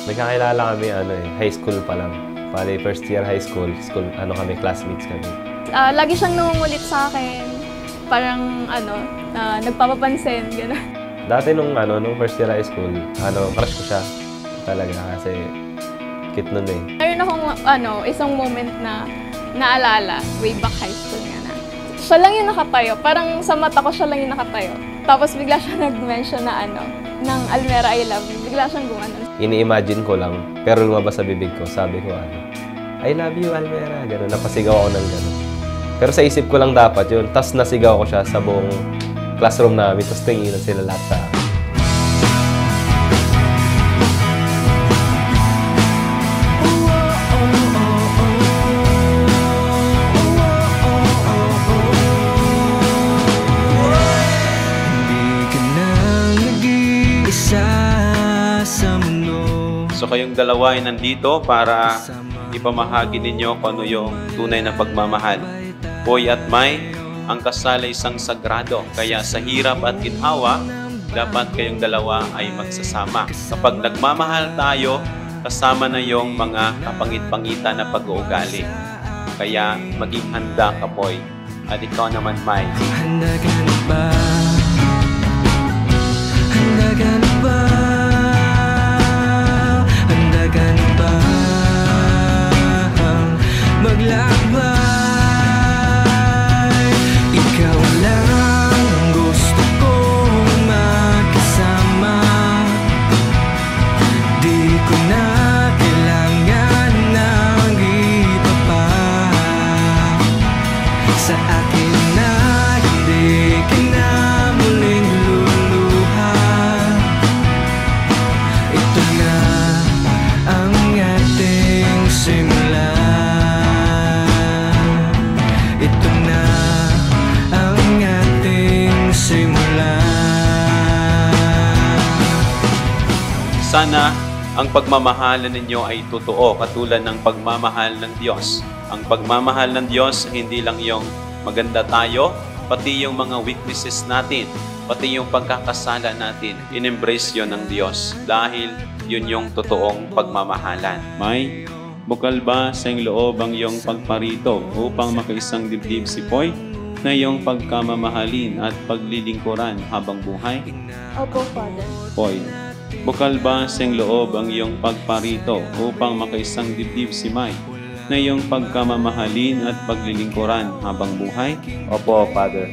Nagkakilala kami high school pa lang. Bali, first year high school, kami, classmates kami. Lagi siyang nangungulit sa akin. Parang nagpapapansin, gano'n. Dati nung first year high school, crush ko siya talaga kasi cute nun eh. Meron akong isang moment na naalala, way back high school nga na. Siya lang yung nakatayo, parang sa mata ko siya lang yung nakatayo. Tapos bigla siya nag-mention na ng Almera, I love you. Bigla siyang gumanon. Ini-imagine ko lang, pero lumabas sa bibig ko, sabi ko I love you, Almera. Ganun, napasigaw ako ng ganun. Pero sa isip ko lang dapat yun. Tapos nasigaw ko siya sa buong classroom namin. Tapos tinginan sila lahat sa akin. So kayong dalawa ay nandito para ipamahagi ninyo kung ano yung tunay na pagmamahal. Boy at May, ang kasal ay isang sagrado. Kaya sa hirap at ginhawa, dapat kayong dalawa ay magsasama. Kapag nagmamahal tayo, kasama na yung mga kapangit-pangitan na pag-uugali. Kaya maging handa ka, Boy. At ikaw naman, May. Handa ka na ba? Handa ka na ba? Handa ka na ba? Maglakbay. Ikaw lang ang gusto kong makasama. Di ko na kailangan ng iba pa. Sa akin na hindi ka na muling luluha. Ito na ang ating simula. Ito na ang ating simula. Sana ang pagmamahalan ninyo ay totoo katulad ng pagmamahal ng Diyos. Ang pagmamahal ng Diyos, hindi lang yung maganda tayo, pati yung mga weaknesses natin, pati yung pagkakasala natin, in-embrace yun ng Diyos dahil yun yung totoong pagmamahalan. May, bukal ba sa iyong loob ang iyong pagparito upang makaisang dibdib si Poy na iyong pagkamamahalin at paglilingkuran habang buhay? Opo, Father. Poy, bukal ba sa iyong loob ang iyong pagparito upang makaisang dibdib si May na iyong pagkamamahalin at paglilingkuran habang buhay? Opo, Father.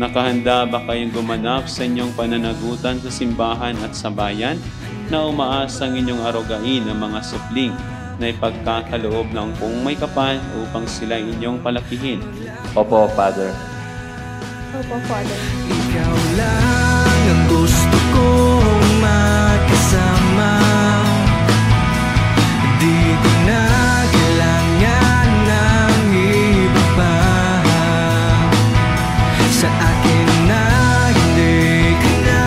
Nakahanda ba kayong gumanap sa inyong pananagutan sa simbahan at sa bayan na umaasang inyong arugain ang mga supling na ipagkakaloob ng kung may kapal upang sila inyong palakihin? Opo, Father. Opo, Father. Ikaw lang ang gusto kong makasama. Di ko na kailangan ng iba pa. Sa akin na hindi ka na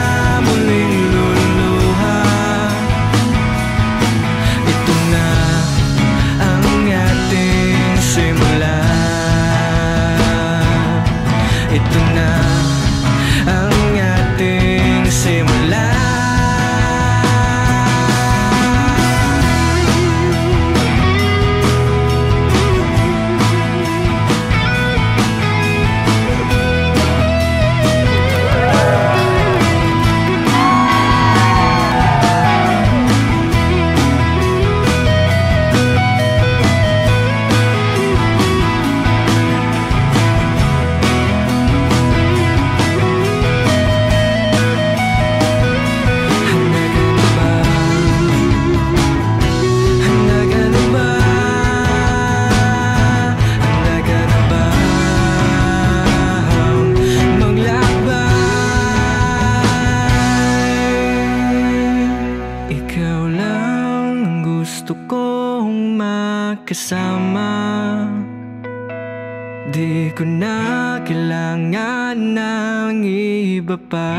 muling luluha. Ito na ang ating simula. Ito na ang ating simula. Kasama, di ko na kailangan ng iba pa.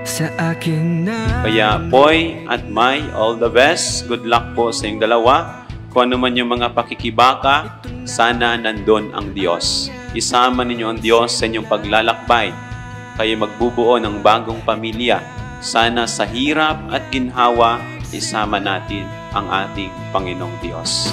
Sa akin na. Kaya Poy at May, all the best. Good luck po sa inyong dalawa. Kung ano man yung mga pakikibaka, sana nandun ang Diyos. Isama ninyo ang Diyos sa inyong paglalakbay. Kayo magbubuo ng bagong pamilya Sana sa hirap at ginhawa, isama natin ang ating Panginoong Diyos.